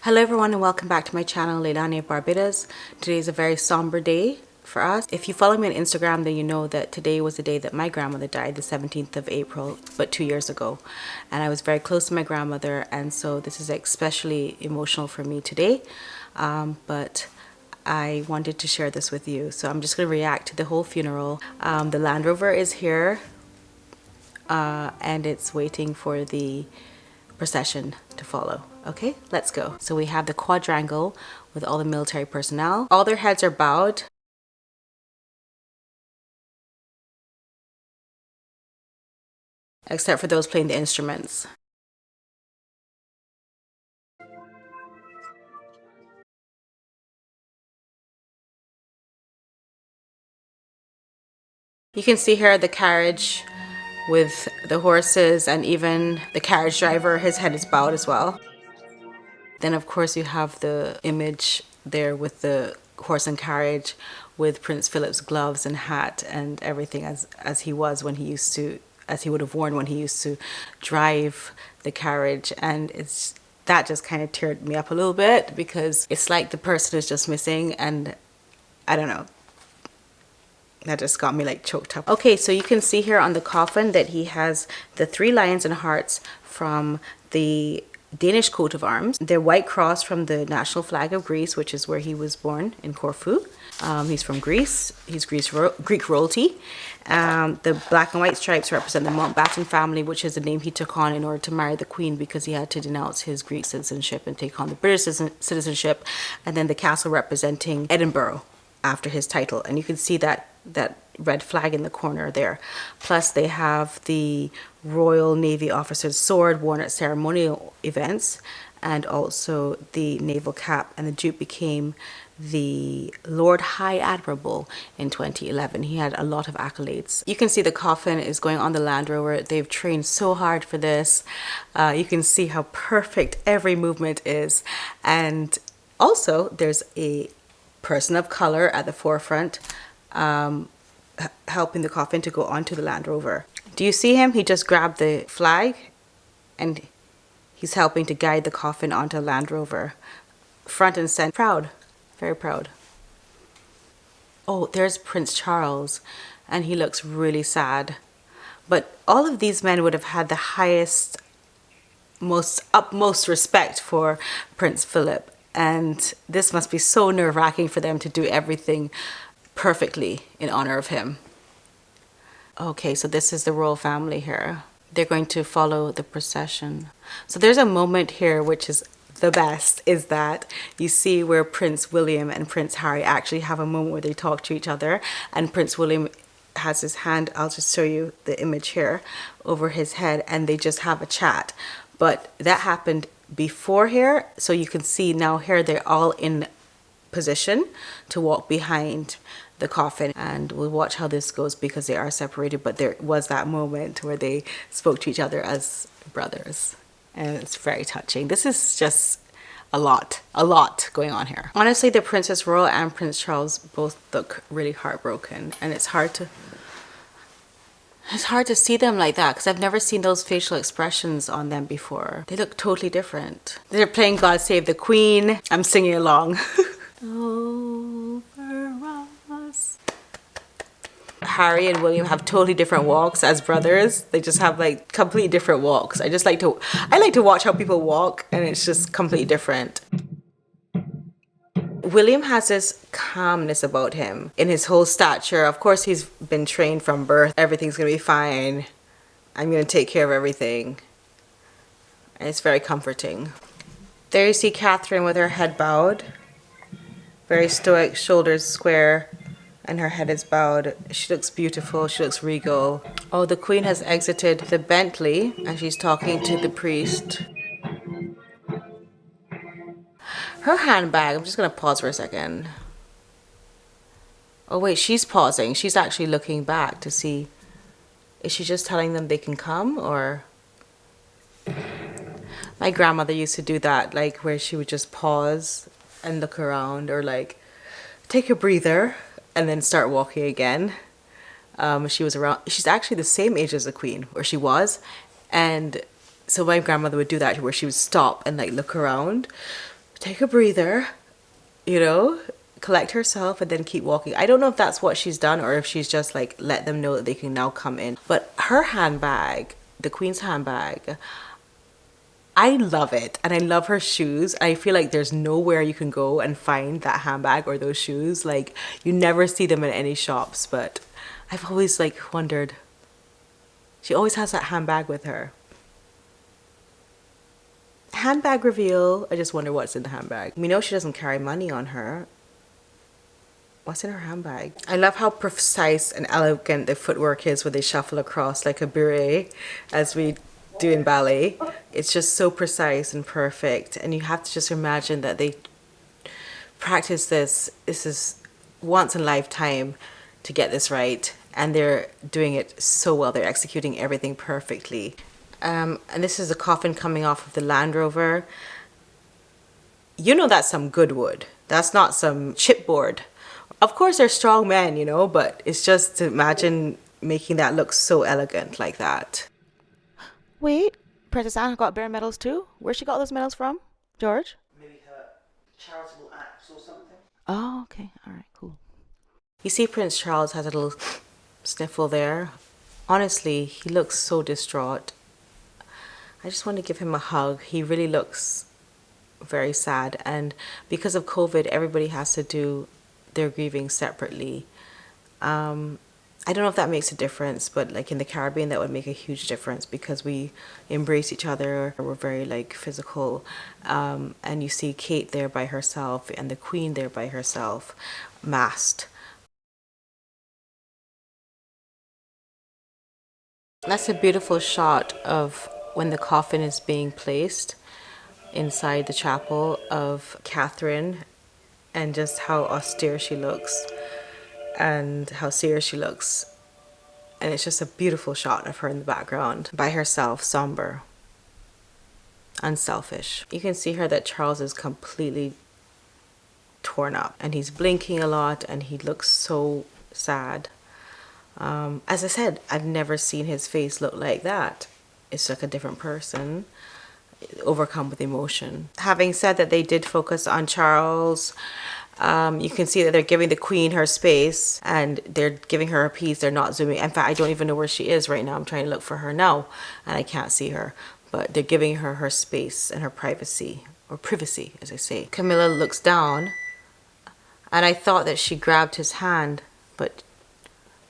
Hello everyone and welcome back to my channel, Leilani of Barbados. Today is a very somber day for us. If you follow me on Instagram, then you know that today was the day that my grandmother died, the 17th of April, but 2 years ago. And I was very close to my grandmother, and so this is especially emotional for me today. But I wanted to share this with you. So I'm just going to react to the whole funeral. The Land Rover is here and it's waiting for the procession to follow. Okay, let's go. So we have the quadrangle with all the military personnel. All their heads are bowed. Except for those playing the instruments. You can see here the carriage with the horses, and even the carriage driver, his head is bowed as well. Then of course you have the image there with the horse and carriage with Prince Philip's gloves and hat and everything as he was when he used to, as he would have worn when he used to drive the carriage. And that just kind of teared me up a little bit, because it's like the person is just missing, and I don't know, that just got me like choked up. Okay, so you can see here on the coffin that he has the 3 lions and hearts from the Danish coat of arms, the white cross from the national flag of Greece, which is where he was born, in Corfu. He's from Greece. He's Greek royalty. The black and white stripes represent the Mountbatten family, which is the name he took on in order to marry the Queen, because he had to denounce his Greek citizenship and take on the British citizenship. And then the castle representing Edinburgh after his title. And you can see that red flag in the corner there. Plus they have the Royal Navy officer's sword worn at ceremonial events, and also the naval cap, and the Duke became the Lord High Admiral in 2011. He had a lot of accolades. You can see the coffin is going on the Land Rover. They've trained so hard for this. You can see how perfect every movement is. And also there's a person of color at the forefront helping the coffin to go onto the Land Rover. Do you see him? He just grabbed the flag and he's helping to guide the coffin onto Land Rover. Front and center. Proud. Very proud. Oh, there's Prince Charles, and he looks really sad. But all of these men would have had the highest, utmost respect for Prince Philip. And this must be so nerve-wracking for them to do everything perfectly in honor of him. Okay, so this is the royal family here. They're going to follow the procession. So there's a moment here which is the best, is that you see where Prince William and Prince Harry actually have a moment where they talk to each other, and Prince William has his hand, I'll just show you the image here, over his head, and they just have a chat. But that happened before here, so you can see now here they're all in position to walk behind the coffin, and we'll watch how this goes because they are separated. But there was that moment where they spoke to each other as brothers, and it's very touching. This is just a lot going on here. Honestly, the Princess Royal and Prince Charles both look really heartbroken, and it's hard to see them like that, because I've never seen those facial expressions on them before. They look totally different. They're playing God Save the Queen. I'm singing along. Over us. Harry and William have totally different walks as brothers. They just have like completely different walks. I like to watch how people walk, and it's just completely different. William has this calmness about him in his whole stature. Of course, he's been trained from birth. Everything's gonna be fine. I'm gonna take care of everything. And it's very comforting. There you see Catherine with her head bowed. Very stoic, shoulders square, and her head is bowed. She looks beautiful, she looks regal. Oh, the Queen has exited the Bentley, and she's talking to the priest. Her handbag, I'm just gonna pause for a second. Oh wait, she's pausing. She's actually looking back to see, is she just telling them they can come, or? My grandmother used to do that, like where she would just pause and look around, or like take a breather and then start walking again. She was around, she's actually the same age as the Queen, or she was. And so my grandmother would do that, where she would stop and like look around, take a breather, you know, collect herself and then keep walking. I don't know if that's what she's done or if she's just like let them know that they can now come in. But her handbag, the Queen's handbag, I love it. And I love her shoes. I feel like there's nowhere you can go and find that handbag or those shoes. Like you never see them in any shops, but I've always like wondered. She always has that handbag with her. Handbag reveal. I just wonder what's in the handbag. We know she doesn't carry money on her. What's in her handbag? I love how precise and elegant the footwork is when they shuffle across like a beret, as we do in ballet. It's just so precise and perfect. And you have to just imagine that they practice this. This is once in a lifetime to get this right. And they're doing it so well. They're executing everything perfectly. And this is a coffin coming off of the Land Rover. You know that's some good wood. That's not some chipboard. Of course they're strong men, you know, but it's just to imagine making that look so elegant like that. Wait, Princess Anne got bare medals too? Where she got those medals from, George? Maybe her charitable acts or something. Oh, okay. All right, cool. You see Prince Charles has a little sniffle there. Honestly, he looks so distraught. I just want to give him a hug. He really looks very sad. And because of COVID, everybody has to do their grieving separately. I don't know if that makes a difference, but like in the Caribbean, that would make a huge difference because we embrace each other. We're very like physical. And you see Kate there by herself and the Queen there by herself, masked. That's a beautiful shot of when the coffin is being placed inside the chapel of Catherine and just how austere she looks and how serious she looks. And it's just a beautiful shot of her in the background by herself, somber, unselfish. You can see her that Charles is completely torn up and he's blinking a lot and he looks so sad. As I said, I've never seen his face look like that. It's like a different person, overcome with emotion. Having said that, they did focus on Charles. You can see that they're giving the Queen her space and they're giving her a piece. They're not zooming. In fact, I don't even know where she is right now. I'm trying to look for her now and I can't see her. But they're giving her her space and her privacy, or privacy, as I say. Camilla looks down and I thought that she grabbed his hand, but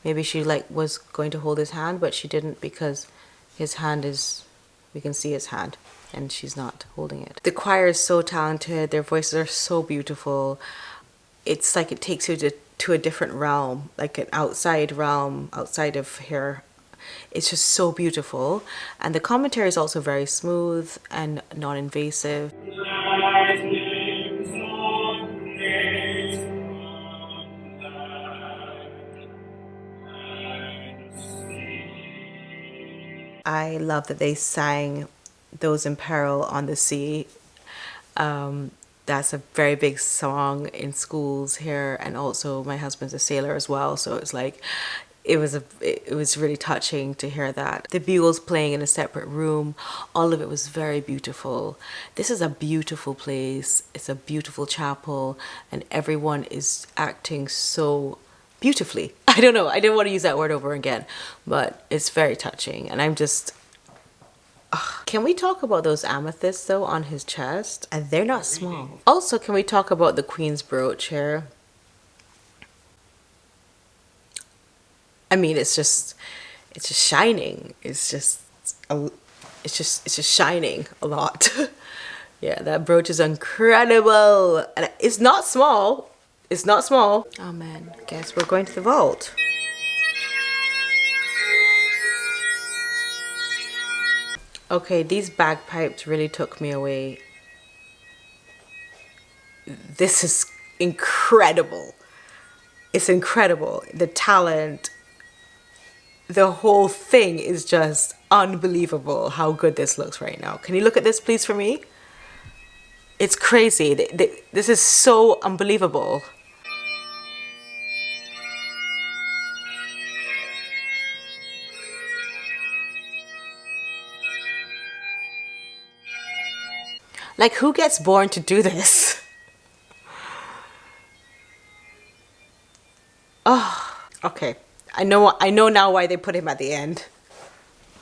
maybe she like was going to hold his hand, but she didn't because his hand is, we can see his hand and she's not holding it. The choir is so talented. Their voices are so beautiful. It's like it takes you to a different realm, like an outside realm, outside of here. It's just so beautiful. And the commentary is also very smooth and non-invasive. I love that they sang Those in Peril on the Sea. That's a very big song in schools here, and also my husband's a sailor as well, so it's like it was really touching to hear that. The bugles playing in a separate room, all of it was very beautiful. This is a beautiful place. It's a beautiful chapel, and everyone is acting so beautifully. I don't know. I didn't want to use that word over again, but it's very touching, and I'm just. Can we talk about those amethysts though on his chest? And they're not small. Also, can we talk about the Queen's brooch here? I mean, it's just shining. It's just shining a lot. Yeah, that brooch is incredible. And it's not small. It's not small. Oh man, guess we're going to the vault. Okay, these bagpipes really took me away. This is incredible. It's incredible. The talent, the whole thing is just unbelievable how good this looks right now. Can you look at this please for me? It's crazy. This is so unbelievable. Like, who gets born to do this? Oh, okay. I know now why they put him at the end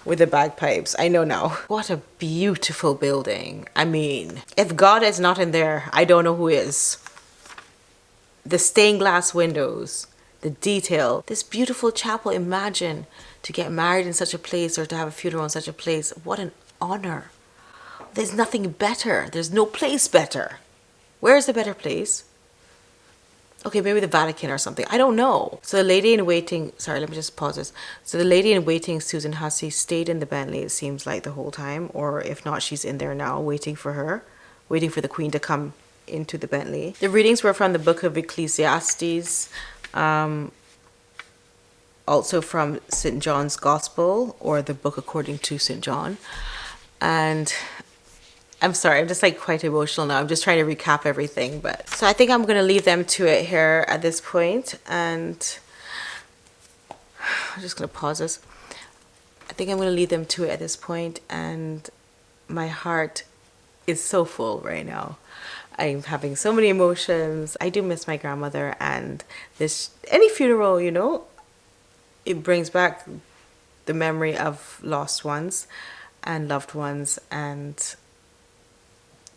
with the bagpipes. I know now. What a beautiful building. I mean, if God is not in there, I don't know who is. The stained glass windows, the detail, this beautiful chapel. Imagine to get married in such a place or to have a funeral in such a place. What an honor. There's nothing better. There's no place better. Where is the better place? Okay, maybe the Vatican or something. I don't know. So the lady in waiting, sorry, let me just pause this. So the lady in waiting, Susan Hussey, stayed in the Bentley, it seems like, the whole time. Or if not, she's in there now waiting for her, waiting for the Queen to come into the Bentley. The readings were from the book of Ecclesiastes, also from St. John's Gospel, or the book according to St. John. And I'm sorry, I'm just like quite emotional now. I'm just trying to recap everything. But so I think I'm going to leave them to it here at this point. And I'm just going to pause this. I think I'm going to leave them to it at this point. And my heart is so full right now. I'm having so many emotions. I do miss my grandmother, and any funeral, you know, it brings back the memory of lost ones and loved ones. And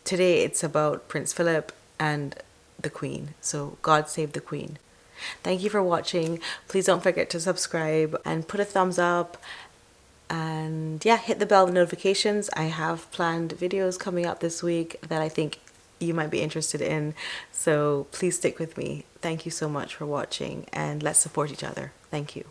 today it's about Prince Philip and the Queen. So God save the Queen. Thank you for watching. Please don't forget to subscribe and put a thumbs up. And yeah, hit the bell notifications. I have planned videos coming up this week that I think you might be interested in. So please stick with me. Thank you so much for watching, and let's support each other. Thank you.